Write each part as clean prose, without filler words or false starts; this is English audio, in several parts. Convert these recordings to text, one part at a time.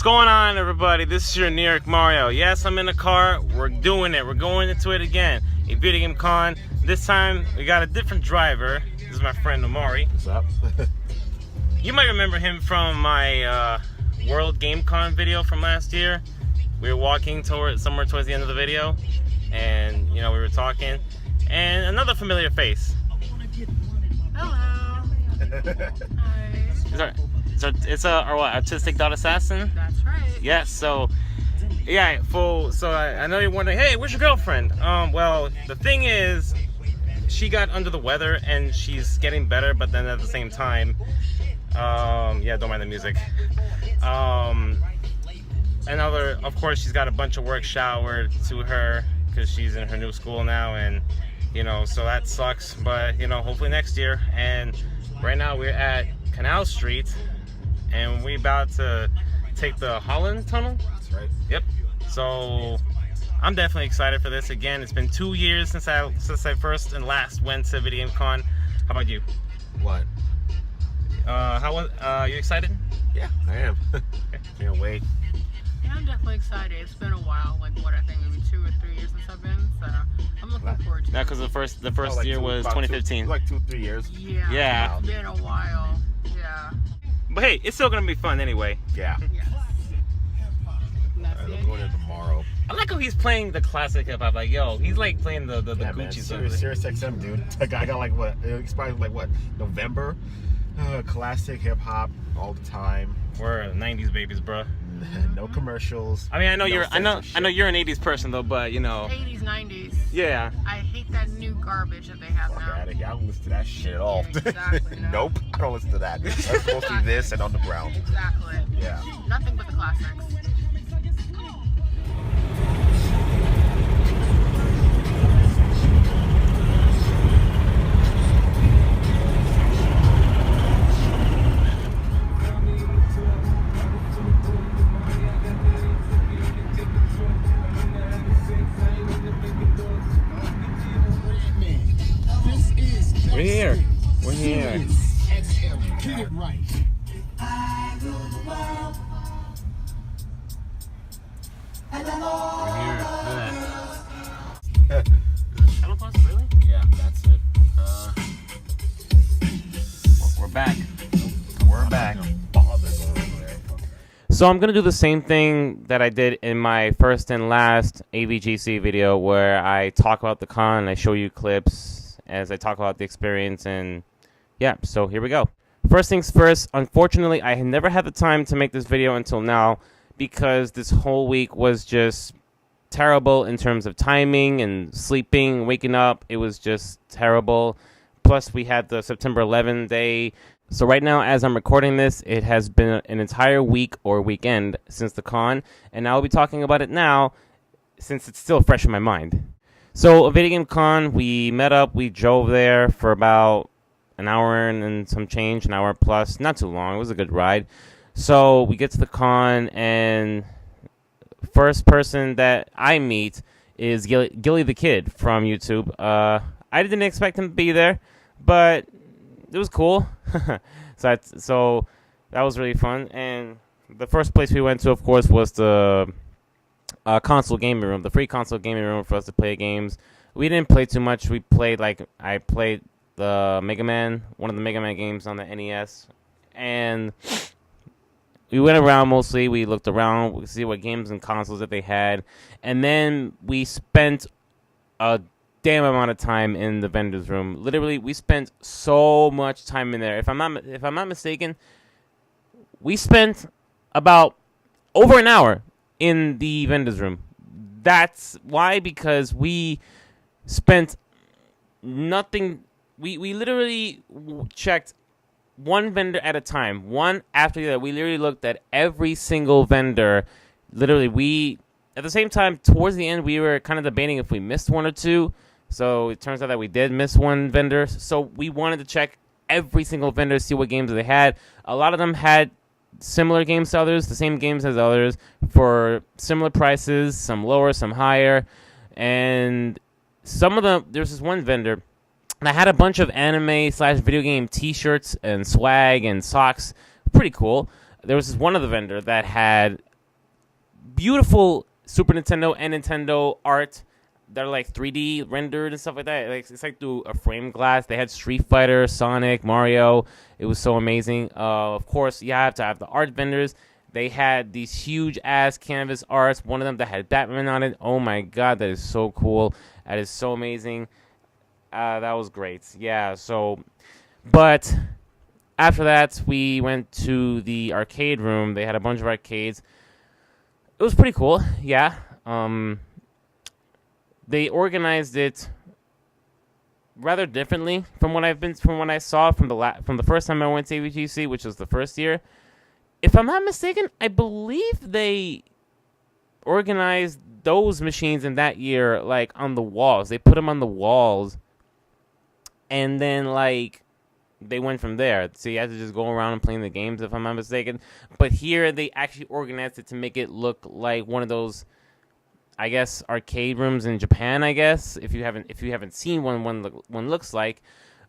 What's going on, everybody? This is your New York Mario. Yes, I'm in the car. We're doing it. We're going into it again. A video game con. This time, we got a different driver. This is my friend Omari. What's up? You might remember him from my World Game Con video from last year. We were walking somewhere towards the end of the video, and we were talking. And another familiar face. Hello. Hi. It's our artistic dot assassin. That's right. Yes. So I know you're wondering, hey, where's your girlfriend? Well, the thing is, she got under the weather and she's getting better, but then at the same time, don't mind the music. Of course, she's got a bunch of work showered to her because she's in her new school now, and so that sucks. But hopefully next year. And right now we're at Canal Street, and we're about to take the Holland Tunnel. That's right. Yep. So I'm definitely excited for this. Again, it's been 2 years since I first and last went to Video Game Con. How about you? What? You excited? Yeah, I am. Can't wait. Yeah, I'm definitely excited. It's been a while, like I think maybe 2 or 3 years since I've been, so I'm looking forward to it. Yeah, because the first year was 2015. Like 2-3 years. Yeah. It's been a while. Yeah. But hey, it's still gonna be fun anyway. Yeah. Yes. I'm going there tomorrow. I like how he's playing the classic hip hop. Like, yo, he's like playing the Yeah, Gucci man. stuff. Sirius XM, dude. I got like what? It expires like what? November. Classic hip hop all the time. We're 90s babies, bro. No commercials. I mean, I know no you're an 80s person though, but 80s, 90s. Yeah. I hate that new garbage that they have Fuck now. out of here. I don't listen to that shit at all. Yeah, exactly, no. Nope. I don't listen to that. That's mostly this and Underground. Exactly. Yeah. Nothing but the classics. We're here. Get it right. We're here. Hello, Plus, really? Yeah, that's it. We're back. We're back. So I'm gonna do the same thing that I did in my first and last AVGC video, where I talk about the con, I show you clips as I talk about the experience, and yeah, so here we go. First things first, unfortunately, I had never had the time to make this video until now because this whole week was just terrible in terms of timing and sleeping, waking up. It was just terrible. Plus, we had the September 11th day. So right now, as I'm recording this, it has been an entire week or weekend since the con, and I'll be talking about it now since it's still fresh in my mind. So, a Video Game Con, we met up, we drove there for about an hour and some change, an hour plus, not too long, it was a good ride. So, we get to the con, and first person that I meet is Gilly the Kid from YouTube. I didn't expect him to be there, but it was cool. So that was really fun. And the first place we went to, of course, was the console gaming room, the free console gaming room for us to play games. We didn't play too much. We played, I played the Mega Man, one of the Mega Man games on the NES. And we went around mostly. We looked around, we see what games and consoles that they had. And then we spent a damn amount of time in the vendor's room. Literally, we spent so much time in there. If I'm not mistaken, we spent about over an hour in the vendor's room. That's why, because we spent nothing. We literally checked one vendor at a time, one after the other. We literally looked at every single vendor. Literally, at the same time, towards the end, we were kind of debating if we missed one or two. So it turns out that we did miss one vendor. So we wanted to check every single vendor, see what games they had. A lot of them had similar games to others, the same games as others, for similar prices, some lower, some higher. And some of them, there's this one vendor that had a bunch of anime/video game t-shirts and swag and socks. Pretty cool. There was this one of the vendor that had beautiful Super Nintendo and Nintendo art. They're like 3D rendered and stuff like that. Like it's like through a frame glass. They had Street Fighter, Sonic, Mario. It was so amazing. Of course, you have to have the art vendors. They had these huge ass canvas arts. One of them that had Batman on it. Oh my god, that is so cool. That is so amazing. That was great. Yeah. So, but after that, we went to the arcade room. They had a bunch of arcades. It was pretty cool. Yeah. They organized it rather differently from what I saw from the first time I went to AVGC, which was the first year. If I'm not mistaken, I believe they organized those machines in that year like on the walls. They put them on the walls, and then like they went from there. So you had to just go around and playing the games, if I'm not mistaken. But here they actually organized it to make it look like one of those, I guess, arcade rooms in Japan. I guess if you haven't seen one looks like,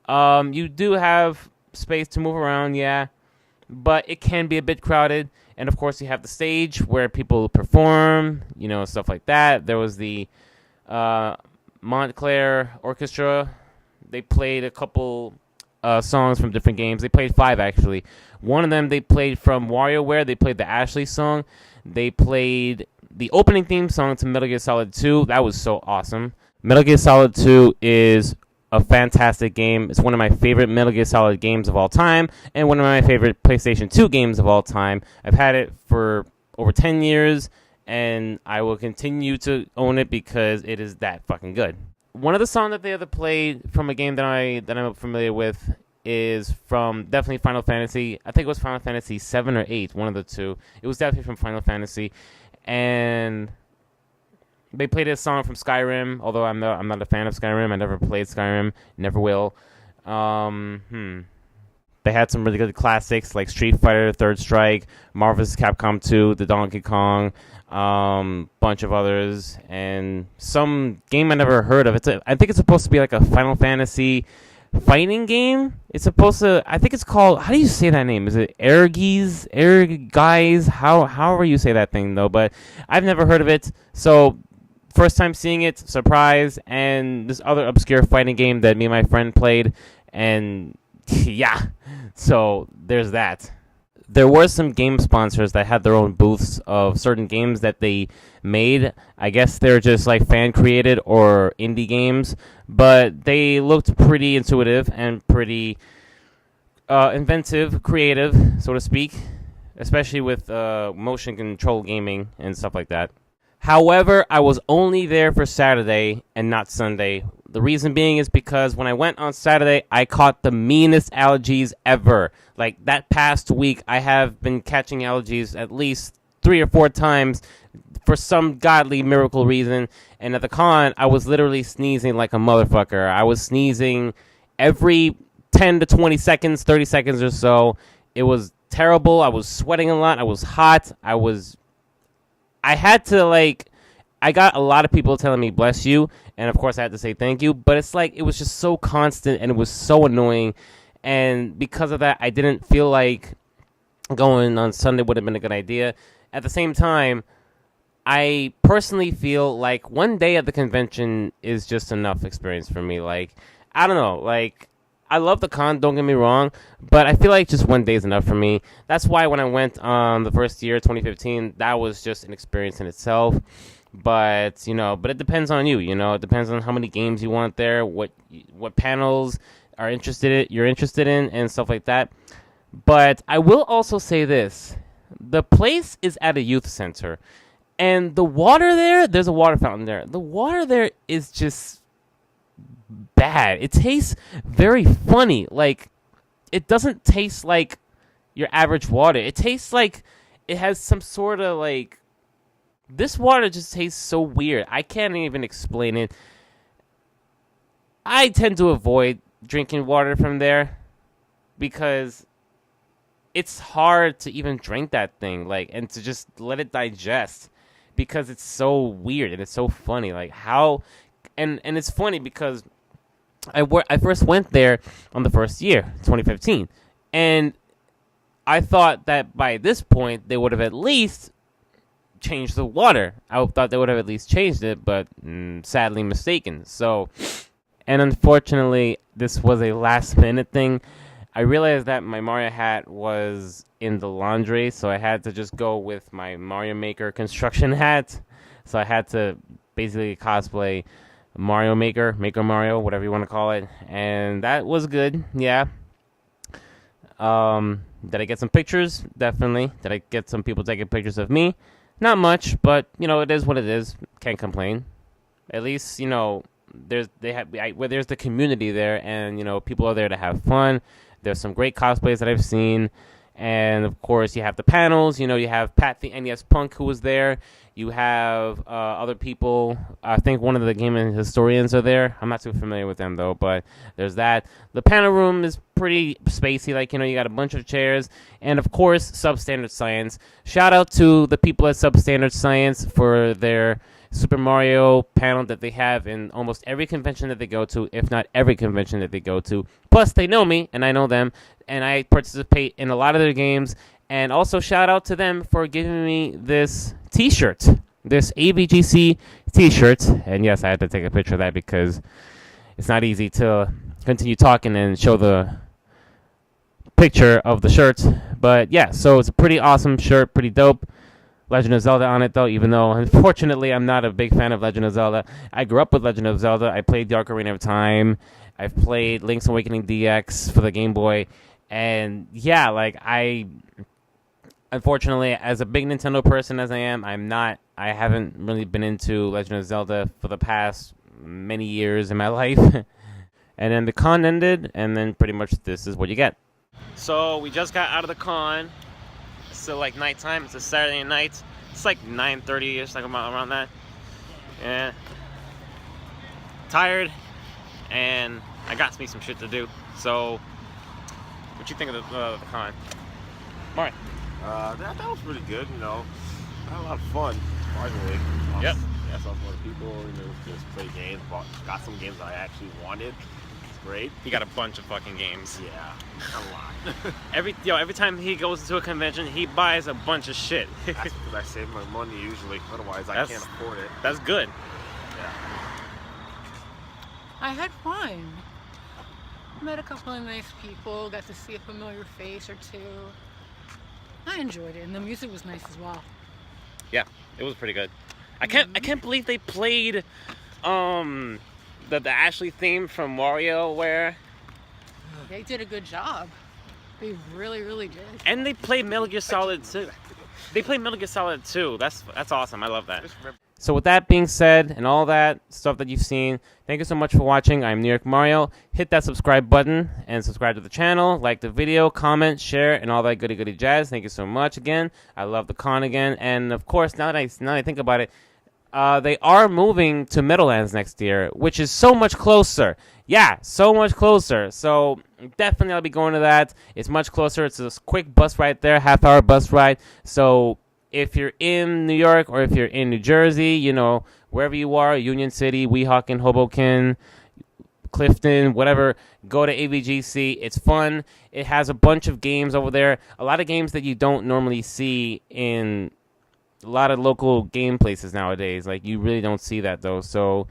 you do have space to move around, yeah, but it can be a bit crowded. And of course, you have the stage where people perform, stuff like that. There was the Montclair Orchestra. They played a couple songs from different games. They played 5 actually. One of them they played from WarioWare. They played the Ashley song. They played the opening theme song to Metal Gear Solid 2. That was so awesome. Metal Gear Solid 2 is a fantastic game. It's one of my favorite Metal Gear Solid games of all time, and one of my favorite PlayStation 2 games of all time. I've had it for over 10 years, and I will continue to own it because it is that fucking good. One of the songs that they ever played from a game that I'm familiar with is from definitely Final Fantasy. I think it was Final Fantasy 7 or 8, one of the two. It was definitely from Final Fantasy. And they played a song from Skyrim, although I'm not a fan of Skyrim. I never played Skyrim, never will. They had some really good classics like Street Fighter, Third Strike, Marvel vs. Capcom 2, the Donkey Kong, bunch of others, and some game I never heard of. I think it's supposed to be like a Final Fantasy fighting game. It's supposed to, I think it's called, how do you say that name? Is it Erguys? However you say that thing though, but I've never heard of it. So first time seeing it, surprise, and this other obscure fighting game that me and my friend played, and yeah, so there's that. There were some game sponsors that had their own booths of certain games that they made. I guess they're just like fan created or indie games, but they looked pretty intuitive and pretty inventive, creative, so to speak, especially with motion control gaming and stuff like that. However, I was only there for Saturday and not Sunday. The reason being is because when I went on Saturday, I caught the meanest allergies ever. Like, that past week, I have been catching allergies at least 3 or 4 times for some godly miracle reason. And at the con, I was literally sneezing like a motherfucker. I was sneezing every 10 to 20 seconds, 30 seconds or so. It was terrible. I was sweating a lot. I was hot. I had to, I got a lot of people telling me, bless you, and of course I had to say thank you, but it's like, it was just so constant, and it was so annoying, and because of that, I didn't feel like going on Sunday would have been a good idea. At the same time, I personally feel like one day at the convention is just enough experience for me. Like, I don't know, I love the con, don't get me wrong, but I feel like just one day is enough for me. That's why when I went the first year, 2015, that was just an experience in itself. But, but it depends on you, it depends on how many games you want there, what panels you're interested in, and stuff like that. But I will also say this. The place is at a youth center, and the water there's a water fountain there. The water there is just bad. It tastes very funny. Like, it doesn't taste like your average water. It tastes like it has some sort of this water just tastes so weird. I can't even explain it. I tend to avoid drinking water from there because it's hard to even drink that thing, and to just let it digest, because it's so weird and it's so funny. And it's funny because I first went there on the first year, 2015, and I thought that by this point they would have at least change the water. I thought they would have at least changed it, but sadly mistaken. So, and unfortunately, this was a last minute thing. I realized that my Mario hat was in the laundry, so I had to just go with my Mario Maker construction hat. So I had to basically cosplay Mario Maker, Maker Mario, whatever you want to call it. And that was good, yeah. Did I get some pictures? Definitely. Did I get some people taking pictures of me? Not much, but, you know, it is what it is. Can't complain. At least, you know, there's the community there, and, you know, people are there to have fun. There's some great cosplays that I've seen. And, of course, you have the panels. You know, you have Pat the NES Punk who was there. You have other people. I think one of the gaming historians are there. I'm not too familiar with them, though, but there's that. The panel room is pretty spacey. Like, you know, you got a bunch of chairs. And, of course, Substandard Science. Shout out to the people at Substandard Science for their Super Mario panel that they have in almost every convention that they go to, if not every convention that they go to. Plus, they know me, and I know them, and I participate in a lot of their games. And also, shout out to them for giving me this T-shirt, this AVGC T-shirt. And yes, I had to take a picture of that because it's not easy to continue talking and show the picture of the shirt. But yeah, so it's a pretty awesome shirt, pretty dope. Legend of Zelda on it, though, even though, unfortunately, I'm not a big fan of Legend of Zelda. I grew up with Legend of Zelda. I played the Ocarina of Time. I've played Link's Awakening DX for the Game Boy. And, yeah, like, unfortunately, as a big Nintendo person as I am, I haven't really been into Legend of Zelda for the past many years in my life. And then the con ended, and then pretty much this is what you get. So, we just got out of the con. It's still like nighttime. It's a Saturday night. It's like 9:30ish, like around that. Yeah. Tired, and I got me some shit to do. So, what you think of the con? Alright. That was pretty good, you know. I had a lot of fun, surprisingly. Yep. Yeah, I saw some other people, you know, just play games. Got some games that I actually wanted. It's great. He got a bunch of fucking games. Yeah, a lot. Every time he goes to a convention, he buys a bunch of shit. That's because I save my money usually. Otherwise, I can't afford it. That's good. Yeah. I had fun. Met a couple of nice people, got to see a familiar face or two. I enjoyed it, and the music was nice as well. Yeah, it was pretty good. I can't believe they played the Ashley theme from WarioWare. They did a good job. They really, really did. And they played Metal Gear Solid 2. They played Metal Gear Solid 2. That's awesome. I love that. So with that being said, and all that stuff that you've seen, thank you so much for watching. I'm New York Mario. Hit that subscribe button and subscribe to the channel. Like the video, comment, share, and all that goody jazz. Thank you so much again. I love the con again. And of course, now that I think about it, they are moving to Meadowlands next year, which is so much closer. Yeah, so much closer. So definitely I'll be going to that. It's much closer. It's a quick bus ride there, half-hour bus ride. So if you're in New York or if you're in New Jersey, you know, wherever you are, Union City, Weehawken, Hoboken, Clifton, whatever, go to AVGC. It's fun. It has a bunch of games over there. A lot of games that you don't normally see in a lot of local game places nowadays. Like, you really don't see that, though. So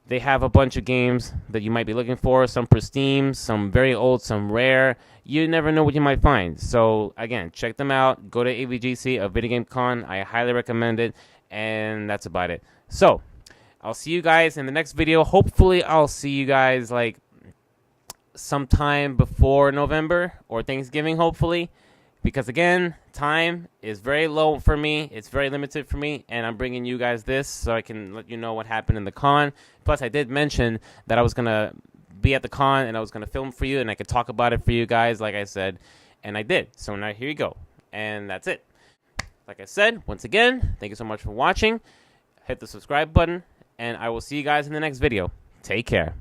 they have a bunch of games that you might be looking for. Some pristine, some very old, some rare. You never know what you might find. So, again, check them out. Go to AVGC, a video game con. I highly recommend it. And that's about it. So, I'll see you guys in the next video. Hopefully, I'll see you guys, like, sometime before November or Thanksgiving, hopefully. Because, again, time is very low for me. It's very limited for me. And I'm bringing you guys this so I can let you know what happened in the con. Plus, I did mention that I was going to be at the con and I was going to film for you and I could talk about it for you guys, like I said. And I did. So now here you go. And that's it. Like I said, once again, thank you so much for watching. Hit the subscribe button. And I will see you guys in the next video. Take care.